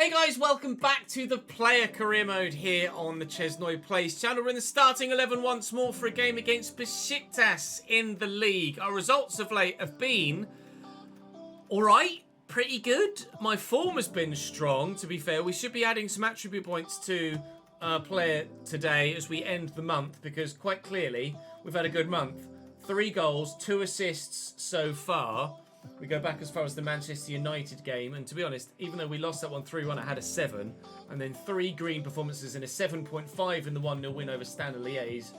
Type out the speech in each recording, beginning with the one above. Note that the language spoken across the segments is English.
Hey guys, welcome back to the player career mode here on the ChesnoidPlays channel. We're in the starting 11 once more for a game against Besiktas in the league. Our results of late have been alright, pretty good. My form has been strong, to be fair. We should be adding some attribute points to our player today as we end the month, because quite clearly we've had a good month. 3 goals, 2 assists so far. We go back as far as the Manchester United game, and to be honest, even though we lost that one 3-1, I had a 7, and then 3 green performances and a 7.5 in the 1-0 win over Standard Liège.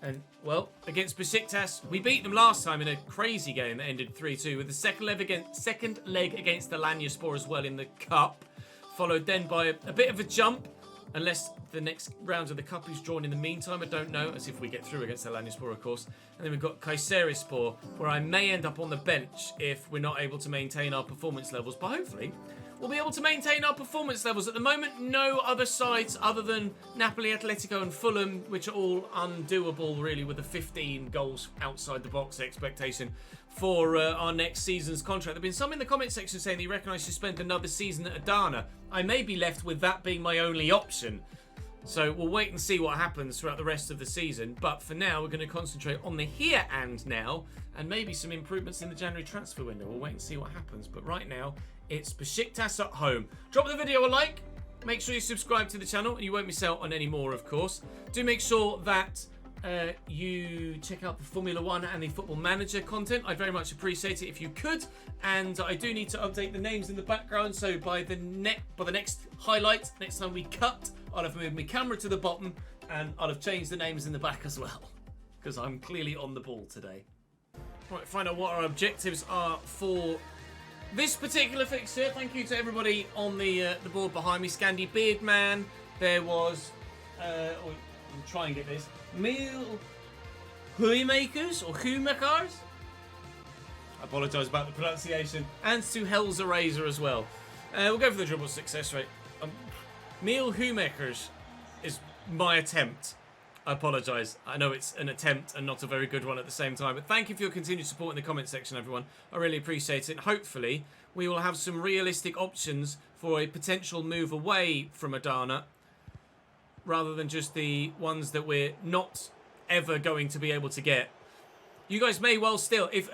And, well, against Besiktas, we beat them last time in a crazy game that ended 3-2, with the second leg against the Lanyaspor as well in the Cup, followed then by a bit of a jump, unless the next round of the Cup is drawn in the meantime, I don't know, as if we get through against the Lanyaspor, of course. And then we've got ChesnoidPlays, where I may end up on the bench if we're not able to maintain our performance levels, but hopefully we'll be able to maintain our performance levels. At the moment, no other sides other than Napoli, Atletico and Fulham, which are all undoable, really, with a 15 goals outside the box expectation for our next season's contract. There have been some in the comment section saying they reckon I should spend another season at Adana. I may be left with that being my only option. So we'll wait and see what happens throughout the rest of the season. But for now, we're going to concentrate on the here and now, and maybe some improvements in the January transfer window. We'll wait and see what happens. But right now, it's Besiktas at home. Drop the video a like. Make sure you subscribe to the channel, and you won't miss out on any more, of course. Do make sure that you check out the Formula 1 and the Football Manager content. I'd very much appreciate it if you could. And I do need to update the names in the background, so by the next highlight, next time we cut, I'll have moved my camera to the bottom and I'll have changed the names in the back as well, because I'm clearly on the ball today. Right, find out what our objectives are for this particular fixture. Thank you to everybody on the board behind me. Scandi Beardman, there was I'll try and get this, Meal Huimakers or Humakars. I apologise about the pronunciation. And to Hell's Eraser as well. We'll go for the dribble success rate. Meal Humakers is my attempt. I apologise. I know it's an attempt and not a very good one at the same time. But thank you for your continued support in the comment section, everyone. I really appreciate it. Hopefully, we will have some realistic options for a potential move away from Adana, rather than just the ones that we're not ever going to be able to get. You guys may well still, if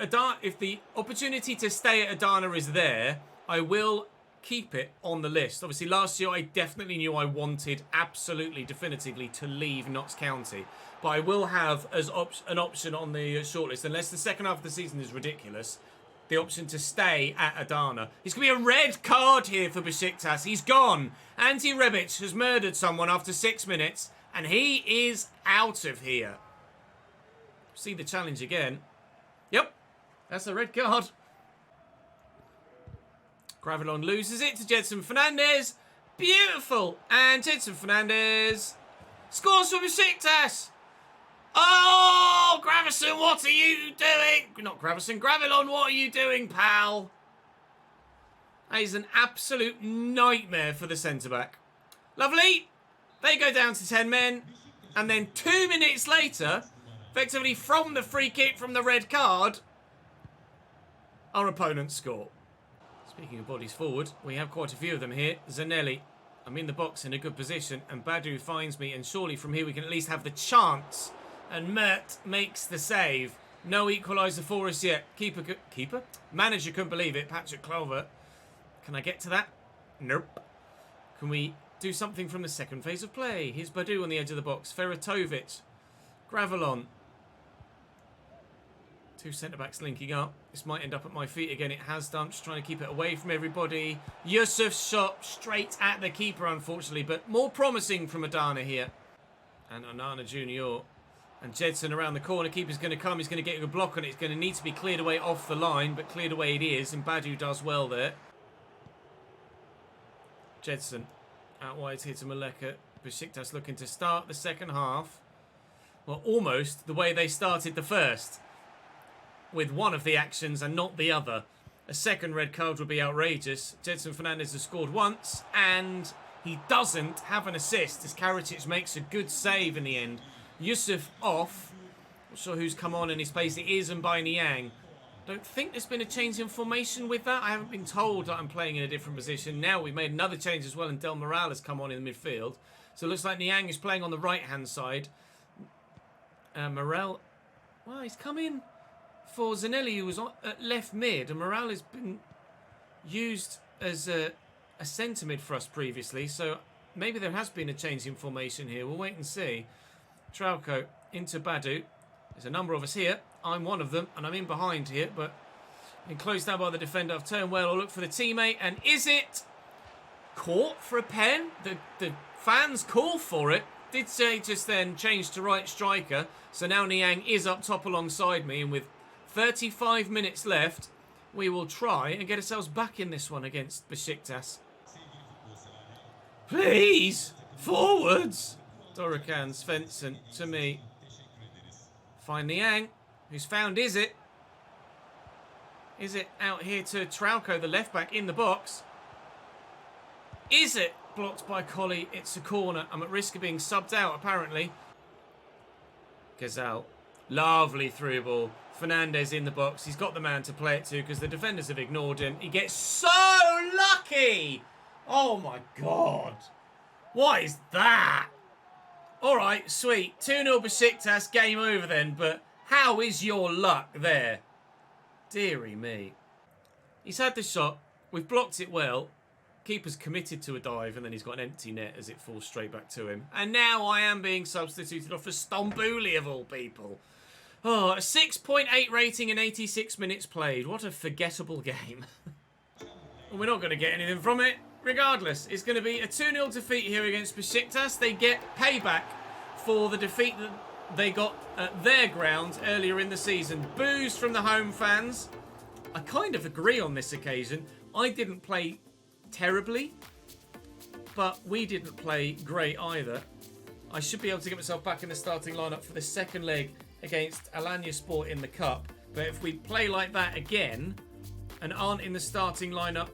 the opportunity to stay at Adana is there, I will keep it on the list. Obviously, last year I definitely knew I wanted absolutely definitively to leave Notts County, but I will have as an option on the shortlist, unless the second half of the season is ridiculous, the option to stay at Adana. It's going to be a red card here for Besiktas. He's gone. Ante Rebic has murdered someone after 6 minutes, and he is out of here. See the challenge again. Yep, that's a red card. Gravelon loses it to Gedson Fernandez. Beautiful. And Gedson Fernandez scores for Besiktas. Oh, Gravison, what are you doing? Not Gravison, Gravelon, what are you doing, pal? That is an absolute nightmare for the centre-back. Lovely. They go down to 10 men. And then 2 minutes later, effectively from the free kick from the red card, our opponents score. Speaking of bodies forward, we have quite a few of them here. Zanelli, I'm in the box in a good position, and Badu finds me, and surely from here we can at least have the chance. And Mert makes the save. No equaliser for us yet. Keeper? Manager couldn't believe it. Patrick Clover. Can I get to that? Nope. Can we do something from the second phase of play? Here's Badu on the edge of the box. Feratovic. Gravelon. 2 centre-backs linking up. This might end up at my feet again. It has done. Just trying to keep it away from everybody. Yusuf's shot straight at the keeper, unfortunately. But more promising from Adana here. And Onana Jr. And Gedson around the corner. Keeper's going to come. He's going to get a block on it. It's going to need to be cleared away off the line. But cleared away it is. And Badu does well there. Gedson out wide here to Maleka. Besiktas looking to start the second half. Well, almost the way they started the first, with one of the actions and not the other. A second red card would be outrageous. Gedson Fernandez has scored once, and he doesn't have an assist as Karacic makes a good save in the end. Yusuf off. Not sure who's come on in his place. It is Mbai Niang. Don't think there's been a change in formation with that. I haven't been told that I'm playing in a different position. Now we've made another change as well, and Del Moral has come on in the midfield. So it looks like Niang is playing on the right-hand side. Morel, well, he's come in for Zanelli, who was at left mid, and Morel has been used as a centre mid for us previously. So maybe there has been a change in formation here. We'll wait and see. Trauco into Badu. There's a number of us here. I'm one of them, and I'm in behind here, but been closed down by the defender. I've turned well. I'll look for the teammate, and is it caught for a pen? The fans call for it. Did say just then change to right striker, so now Niang is up top alongside me, and with 35 minutes left, we will try and get ourselves back in this one against Besiktas. Please, forwards! Dorican, Svensson, to me. Find Niang, who's found Is it out here to Trauco, the left back, in the box. Is it blocked by Collie? It's a corner. I'm at risk of being subbed out, apparently. Gazal, lovely through ball. Fernandez in the box. He's got the man to play it to because the defenders have ignored him. He gets so lucky. Oh my God. What is that? All right, sweet. 2-0 Besiktas, game over then, but how is your luck there? Deary me. He's had the shot. We've blocked it well. Keeper's committed to a dive, and then he's got an empty net as it falls straight back to him. And now I am being substituted off for Stambouli, of all people. Oh, a 6.8 rating in 86 minutes played. What a forgettable game. We're not going to get anything from it. Regardless, it's going to be a 2-0 defeat here against Besiktas. They get payback for the defeat that they got at their ground earlier in the season. Boos from the home fans. I kind of agree on this occasion. I didn't play terribly, but we didn't play great either. I should be able to get myself back in the starting lineup for the second leg against Alanyaspor in the Cup. But if we play like that again and aren't in the starting lineup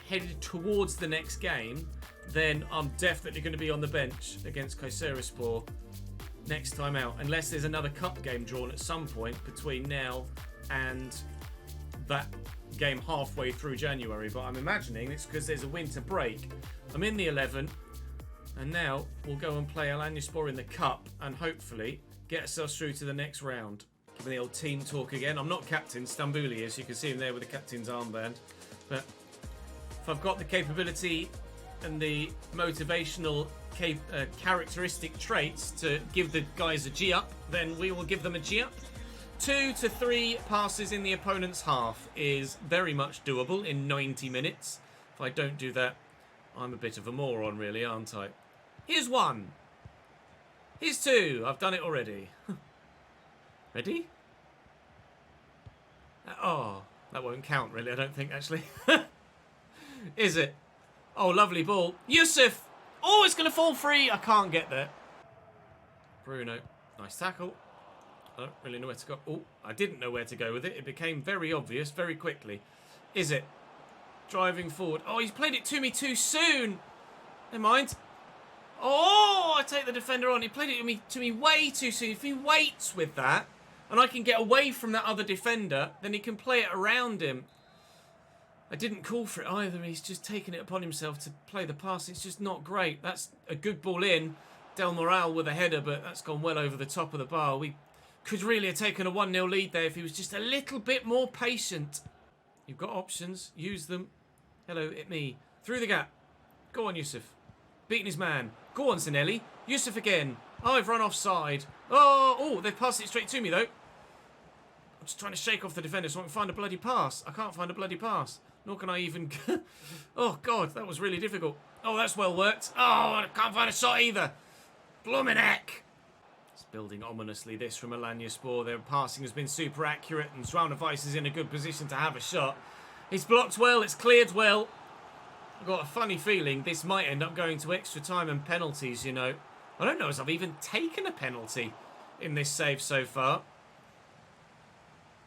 headed towards the next game, then I'm definitely going to be on the bench against Kayserispor next time out, unless there's another cup game drawn at some point between now and that game halfway through January. But I'm imagining it's because there's a winter break. I'm in the 11, and now we'll go and play Alanyaspor in the Cup and hopefully get ourselves through to the next round. Giving the old team talk again. I'm not captain. Stambouli is. You can see him there with the captain's armband. But if I've got the capability and the motivational characteristic traits to give the guys a G-up, then we will give them a G-up. 2 to 3 passes in the opponent's half is very much doable in 90 minutes. If I don't do that, I'm a bit of a moron, really, aren't I? Here's 1. Here's 2. I've done it already. Ready? Oh, that won't count, really, I don't think, actually. Is it? Oh, lovely ball. Yusuf! Oh, it's going to fall free. I can't get there. Bruno. Nice tackle. I don't really know where to go. Oh, I didn't know where to go with it. It became very obvious very quickly. Is it? Driving forward. Oh, he's played it to me too soon. Never mind. Oh, I take the defender on. He played it to me way too soon. If he waits with that, and I can get away from that other defender, then he can play it around him. I didn't call for it either. He's just taken it upon himself to play the pass. It's just not great. That's a good ball in. Del Moral with a header, but that's gone well over the top of the bar. We could really have taken a 1-0 lead there if he was just a little bit more patient. You've got options. Use them. Hello, it me. Through the gap. Go on, Yusuf. Beating his man. Go on, Zanelli. Yusuf again. Oh, I've run offside. Oh, they've passed it straight to me, though. I'm just trying to shake off the defender so I can find a bloody pass. I can't find a bloody pass. Nor can I even... Oh, God, that was really difficult. Oh, that's well worked. Oh, I can't find a shot either. Bloomin' heck. It's building ominously, this from Alanyaspor. Their passing has been super accurate, and Zranovic is in a good position to have a shot. It's blocked well. It's cleared well. I've got a funny feeling this might end up going to extra time and penalties, you know. I don't know as I've even taken a penalty in this save so far.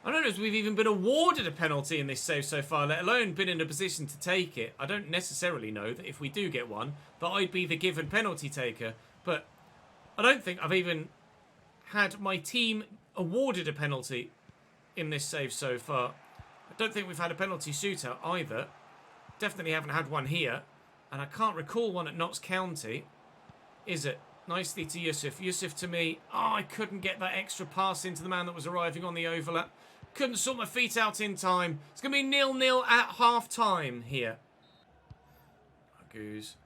I don't know if we've even been awarded a penalty in this save so far, let alone been in a position to take it. I don't necessarily know that if we do get one, that I'd be the given penalty taker. But I don't think I've even had my team awarded a penalty in this save so far. I don't think we've had a penalty shootout either. Definitely haven't had one here. And I can't recall one at Notts County. Is it? Nicely to Yusuf. Yusuf to me. Oh, I couldn't get that extra pass into the man that was arriving on the overlap. Couldn't sort my feet out in time. It's going to be 0-0 at half-time here. Goose.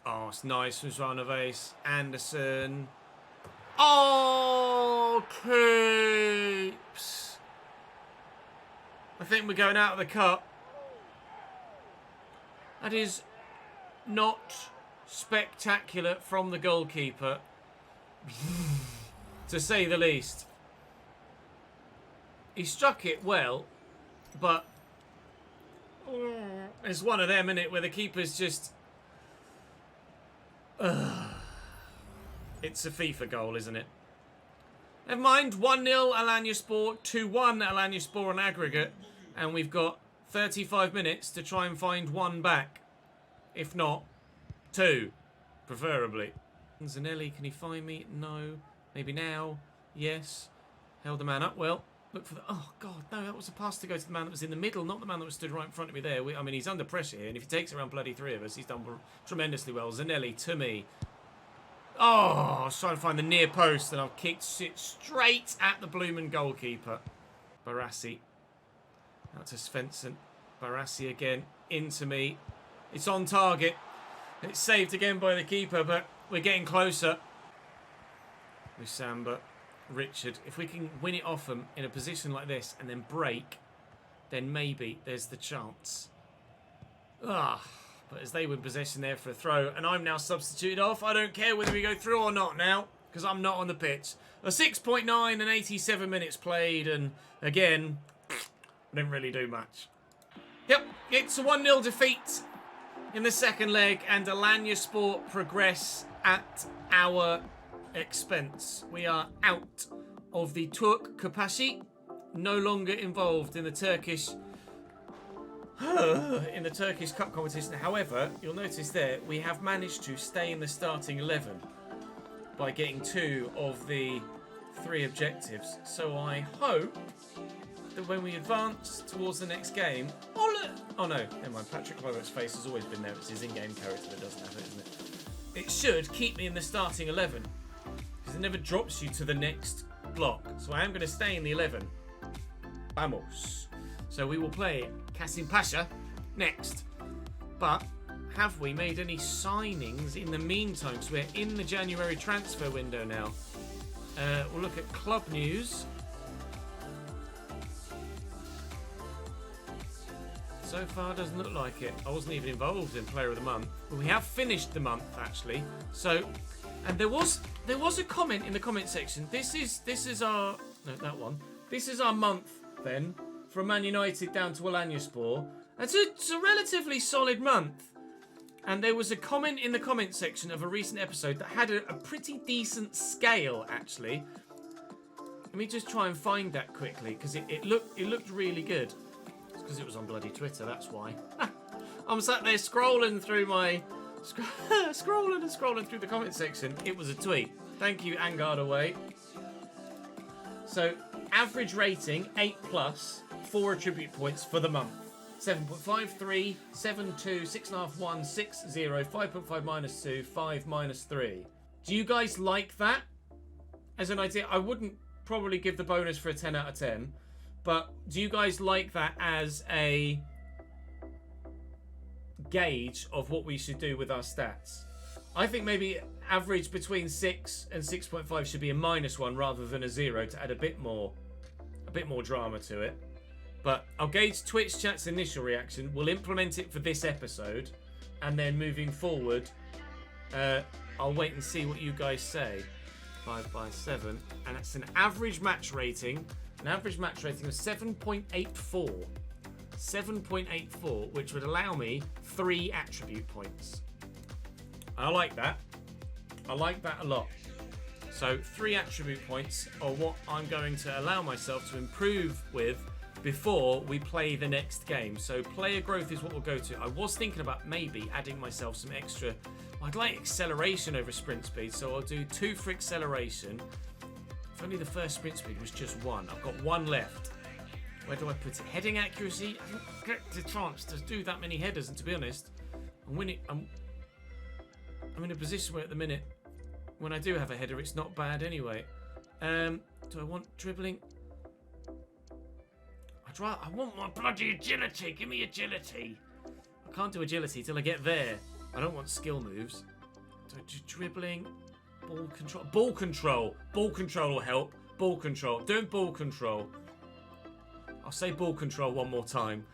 Oh, it's nice from Zvanovic. Anderson. Oh, keeps. I think we're going out of the cup. That is not spectacular from the goalkeeper, to say the least. He struck it well, but it's one of them, isn't it, where the keeper's just... It's a FIFA goal, isn't it? Never mind, 1-0 Alanyaspor, 2-1 Alanyaspor on aggregate, and we've got 35 minutes to try and find one back. If not, two, preferably. Zanelli, can he find me? No. Maybe now. Yes. Held the man up well. Look for the... Oh, God, no, that was a pass to go to the man that was in the middle, not the man that was stood right in front of me there. I mean, he's under pressure here, and if he takes around bloody three of us, he's done tremendously well. Zanelli to me. Oh, I was trying to find the near post, and I've kicked it straight at the bloomin' goalkeeper. Barassi. Out to Svensson. Barassi again. Into me. It's on target. It's saved again by the keeper, but we're getting closer. Musamba. Richard. If we can win it off them in a position like this and then break, then maybe there's the chance. But as they win possession there for a throw, and I'm now substituted off, I don't care whether we go through or not now, because I'm not on the pitch. A 6.9 and 87 minutes played, and again, didn't really do much. Yep, it's a 1-0 defeat in the second leg, and Alanyaspor progress at our expense. We are out of the Turk Kupası, no longer involved in the Turkish Cup competition. However, you'll notice there we have managed to stay in the starting 11 by getting 2 of the 3 objectives. So I hope that when we advance towards the next game... Oh, look! Oh, no. Never mind. Patrick Kluivert's face has always been there. It's his in-game character that doesn't have it, isn't it? It should keep me in the starting 11. Because it never drops you to the next block. So I am going to stay in the 11. Vamos. So we will play Kasim Pasha next. But have we made any signings in the meantime? Because we're in the January transfer window now. We'll look at club news. So far, doesn't look like it. I wasn't even involved in Player of the Month. But we have finished the month, actually. So, and there was a comment in the comment section. This is our... No, that one. This is our month, then, from Man United down to Alanyaspor. It's a relatively solid month. And there was a comment in the comment section of a recent episode that had a pretty decent scale, actually. Let me just try and find that quickly, because it looked really good. It's because it was on bloody Twitter, that's why. I'm sat there scrolling through my... scrolling through the comment section. It was a tweet. Thank you, Angard Away. So, average rating, 8+, 4 attribute points for the month. 7.53, 7.2, 6.5, 1, 6, 0, 5.5 minus 2, 5 minus 3. Do you guys like that? As an idea, I wouldn't probably give the bonus for a 10 out of 10, but do you guys like that as a gauge of what we should do with our stats? I think maybe average between 6 and 6.5 should be a -1 rather than a 0 to add a bit more drama to it. But I'll gauge Twitch chat's initial reaction. We'll implement it for this episode. And then moving forward, I'll wait and see what you guys say. 5/7. And that's an average match rating. An average match rating of 7.84. 7.84, which would allow me 3 attribute points. I like that. I like that a lot. So 3 attribute points are what I'm going to allow myself to improve with before we play the next game. So player growth is what we'll go to. I was thinking about maybe adding myself some extra... I'd like acceleration over sprint speed, so I'll do 2 for acceleration. If only the first sprint speed was just 1. I've got 1 left. Where do I put it? Heading accuracy. I didn't get the chance to do that many headers, and to be honest, I'm in a position where at the minute, when I do have a header, it's not bad anyway. Do I want dribbling? I want my bloody agility. Give me agility. I can't do agility till I get there. I don't want skill moves. So dribbling, ball control. Ball control. Ball control will help. Ball control. Doing ball control. I'll say ball control one more time.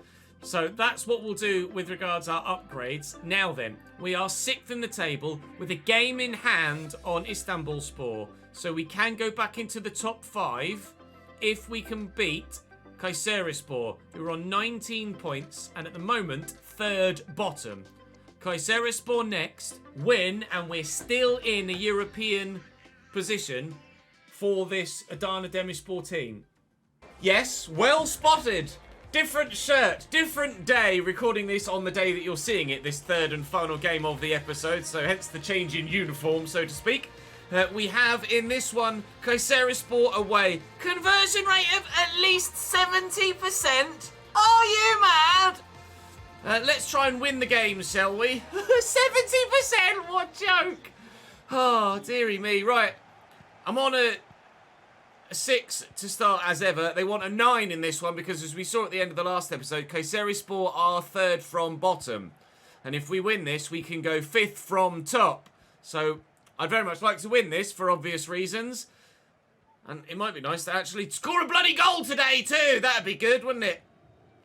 So that's what we'll do with regards our upgrades. Now then, we are 6th in the table with a game in hand on Istanbulspor. So we can go back into the top 5 if we can beat Kayserispor, who are on 19 points and at the moment 3rd bottom. Kayserispor next, win, and we're still in a European position for this Adana Demirspor team. Yes, well spotted. Different shirt, different day, recording this on the day that you're seeing it, this 3rd and final game of the episode, so hence the change in uniform, so to speak. We have in this one, Kayserispor away. Conversion rate of at least 70%. Are you mad? Let's try and win the game, shall we? 70%, what joke. Oh, dearie me. Right, I'm on a 6 to start as ever. They want a 9 in this one because, as we saw at the end of the last episode, Kayserispor are 3rd from bottom. And if we win this, we can go 5th from top. So I'd very much like to win this for obvious reasons. And it might be nice to actually score a bloody goal today too. That'd be good, wouldn't it?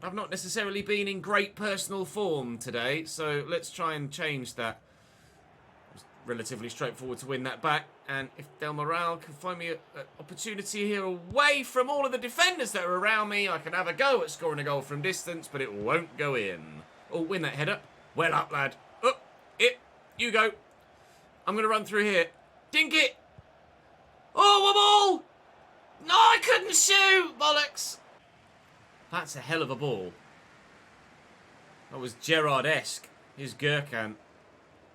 I've not necessarily been in great personal form today, so let's try and change that. It's relatively straightforward to win that back. And if Del Moral can find me an opportunity here away from all of the defenders that are around me, I can have a go at scoring a goal from distance, but it won't go in. Oh, win that header. Well up, lad. Up, it, you go. I'm going to run through here. Dink it. Oh, a ball. No, I couldn't shoot. Bollocks. That's a hell of a ball. That was Gerrard-esque. Here's Gürkan.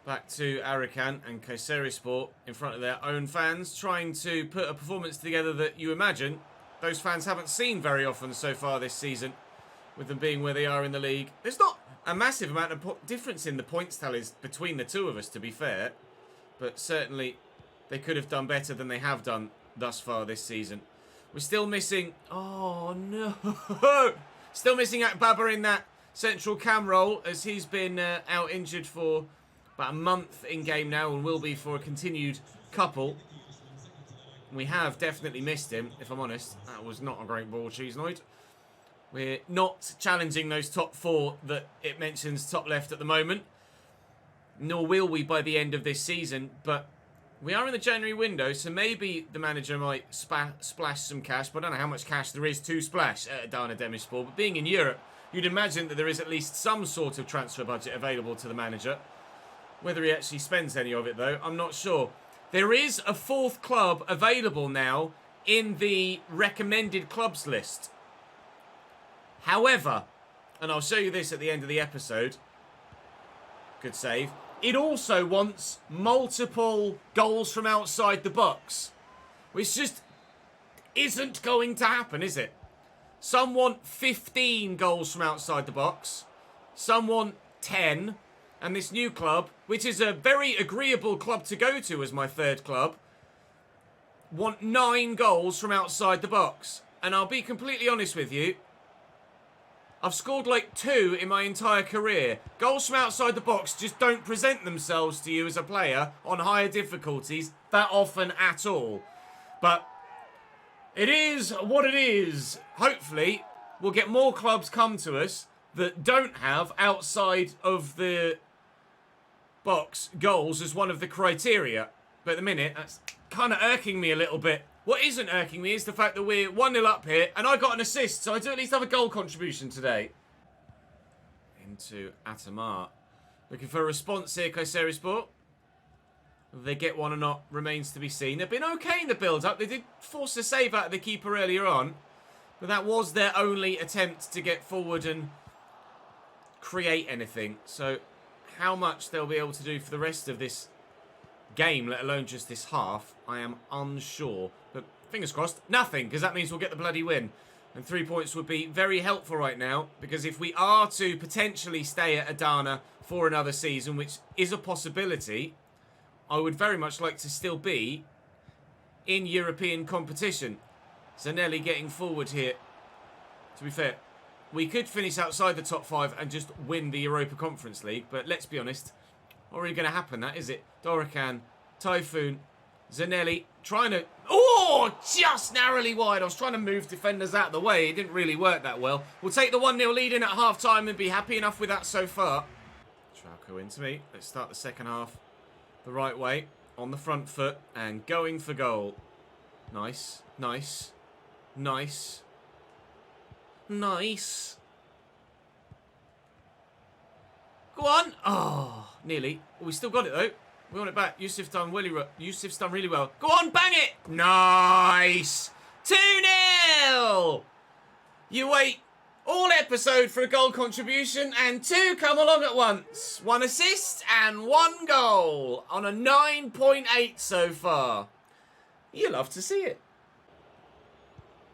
Back to Arakan and Kayserispor in front of their own fans, trying to put a performance together that you imagine those fans haven't seen very often so far this season, with them being where they are in the league. There's not a massive amount of difference in the points tallies between the two of us, to be fair, but certainly they could have done better than they have done thus far this season. We're still missing... Oh, no. Still missing Akbaba in that central cam role, as he's been out injured for about a month in game now and will be for a continued couple. We have definitely missed him, if I'm honest. That was not a great ball, Chesnoid. We're not challenging those top 4 that it mentions top left at the moment. Nor will we by the end of this season, but we are in the January window, so maybe the manager might splash some cash, but I don't know how much cash there is to splash at Adana Demirspor. But being in Europe, you'd imagine that there is at least some sort of transfer budget available to the manager. Whether he actually spends any of it, though, I'm not sure. There is a 4th club available now in the recommended clubs list. However, and I'll show you this at the end of the episode. Good save. It also wants multiple goals from outside the box, which just isn't going to happen, is it? Some want 15 goals from outside the box. Some want 10. And this new club, which is a very agreeable club to go to as my 3rd club, want 9 goals from outside the box. And I'll be completely honest with you, I've scored like 2 in my entire career. Goals from outside the box just don't present themselves to you as a player on higher difficulties that often at all. But it is what it is. Hopefully, we'll get more clubs come to us that don't have outside of the box goals as one of the criteria. But at the minute, that's kind of irking me a little bit. What isn't irking me is the fact that we're 1-0 up here, and I got an assist, so I do at least have a goal contribution today. Into Atamar. Looking for a response here, Kayserispor. Whether they get one or not remains to be seen. They've been okay in the build-up. They did force a save out of the keeper earlier on, but that was their only attempt to get forward and create anything. So how much they'll be able to do for the rest of this game, let alone just this half, I am unsure. But fingers crossed, nothing, because that means we'll get the bloody win. And 3 points would be very helpful right now, because if we are to potentially stay at Adana for another season, which is a possibility, I would very much like to still be in European competition. Zanelli getting forward here. To be fair, we could finish outside the top 5 and just win the Europa Conference League, but let's be honest, not really going to happen, that, is it? Dorican, Typhoon, Zanelli, trying to... Oh, just narrowly wide. I was trying to move defenders out of the way. It didn't really work that well. We'll take the 1-0 lead in at half-time and be happy enough with that so far. Trauco into me. Let's start the second half the right way, on the front foot, and going for goal. Nice, nice, nice, nice. Go on. Oh, nearly. We still got it, though. We want it back. Yusuf's done really well. Go on, bang it! Nice! 2-0! You wait all episode for a goal contribution, and 2 come along at once. 1 assist and 1 goal on a 9.8 so far. You love to see it.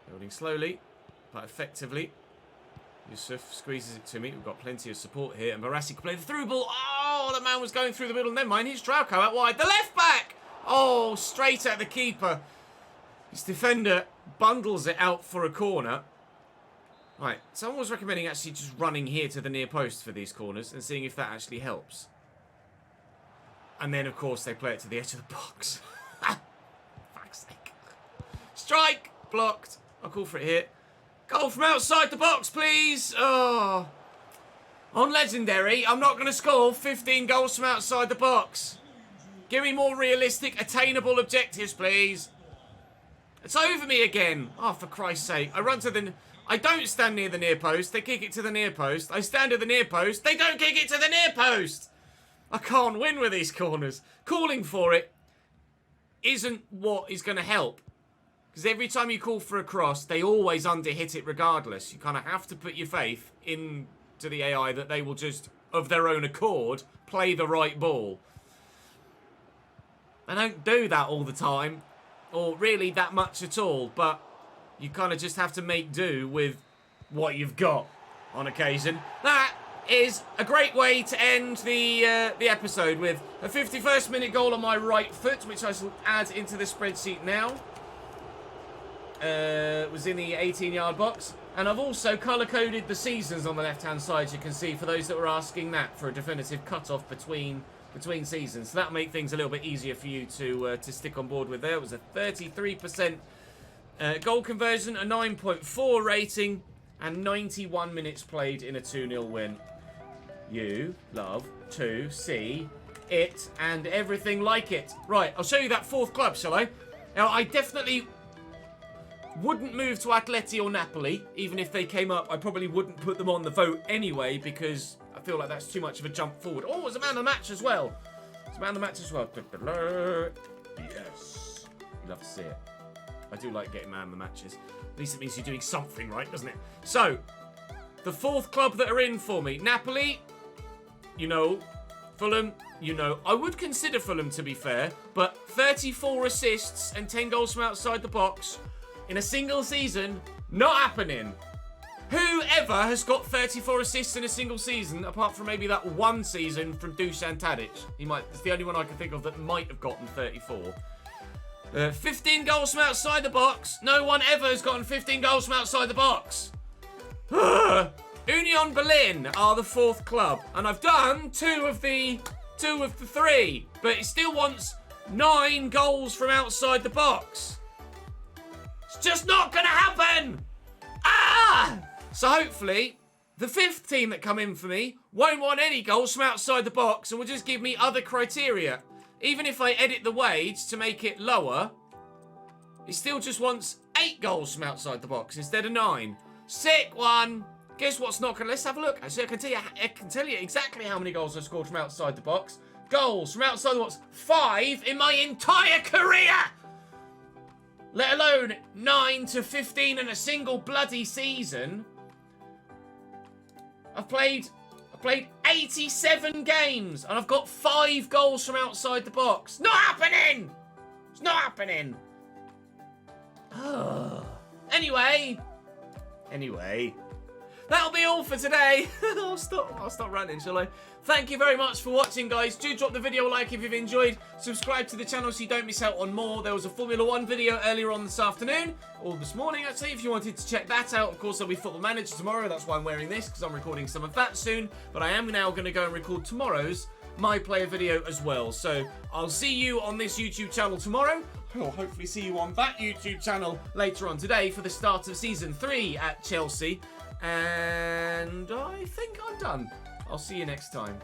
Building slowly, but effectively. Yusuf squeezes it to me. We've got plenty of support here. And Barassi can play the through ball. Oh, the man was going through the middle. Never mind. Here's Trauco out wide. The left back. Oh, straight at the keeper. His defender bundles it out for a corner. Right. Someone was recommending actually just running here to the near post for these corners and seeing if that actually helps. And then, of course, they play it to the edge of the box. Fuck's sake. Strike. Blocked. I'll call for it here. Goal from outside the box, please. Oh. On Legendary, I'm not going to score 15 goals from outside the box. Give me more realistic, attainable objectives, please. It's over me again. Oh, for Christ's sake. I don't stand near the near post. They kick it to the near post. I stand at the near post. They don't kick it to the near post. I can't win with these corners. Calling for it isn't what is going to help. Because every time you call for a cross, they always underhit it regardless. You kind of have to put your faith into the AI that they will just, of their own accord, play the right ball. They don't do that all the time, or really that much at all, but you kind of just have to make do with what you've got on occasion. That is a great way to end the episode, with a 51st minute goal on my right foot, which I shall add into the spreadsheet now. Was in the 18-yard box. And I've also colour-coded the seasons on the left-hand side, you can see, for those that were asking that, for a definitive cut-off between seasons. So that'll make things a little bit easier for you to stick on board with there. It was a 33% goal conversion, a 9.4 rating, and 91 minutes played in a 2-0 win. You love to see it and everything like it. Right, I'll show you that 4th club, shall I? Now, I definitely wouldn't move to Atleti or Napoli. Even if they came up, I probably wouldn't put them on the vote anyway, because I feel like that's too much of a jump forward. Oh, it's a man of the match as well. It's a man of the match as well. Yes. You love to see it. I do like getting man of the matches. At least it means you're doing something right, doesn't it? So, the 4th club that are in for me. Napoli, you know. Fulham, you know. I would consider Fulham, to be fair, but 34 assists and 10 goals from outside the box in a single season, not happening. Whoever has got 34 assists in a single season, apart from maybe that one season from Dusan Tadic? It's the only one I can think of that might have gotten 34. 15 goals from outside the box. No one ever has gotten 15 goals from outside the box. Union Berlin are the 4th club, and I've done two of the 3, but it still wants 9 goals from outside the box. It's just not going to happen! Ah! So hopefully, the 5th team that come in for me won't want any goals from outside the box and will just give me other criteria. Even if I edit the wage to make it lower, it still just wants 8 goals from outside the box instead of 9. Sick one! Guess what's not going to... Let's have a look. Actually, I can tell you exactly how many goals I scored from outside the box. Goals from outside the box. 5 in my entire career! Let alone 9 to 15 in a single bloody season. I've played 87 games and I've got 5 goals from outside the box. Not happening! It's not happening. Anyway, Anyway, that'll be all for today. I'll stop ranting, shall I? Thank you very much for watching, guys. Do drop the video a like if you've enjoyed. Subscribe to the channel so you don't miss out on more. There was a Formula 1 video earlier on this afternoon, or this morning, actually, if you wanted to check that out. Of course, there'll be Football Manager tomorrow. That's why I'm wearing this, because I'm recording some of that soon. But I am now going to go and record tomorrow's My Player video as well. So I'll see you on this YouTube channel tomorrow. I'll hopefully see you on that YouTube channel later on today for the start of Season 3 at Chelsea. And I think I'm done. I'll see you next time.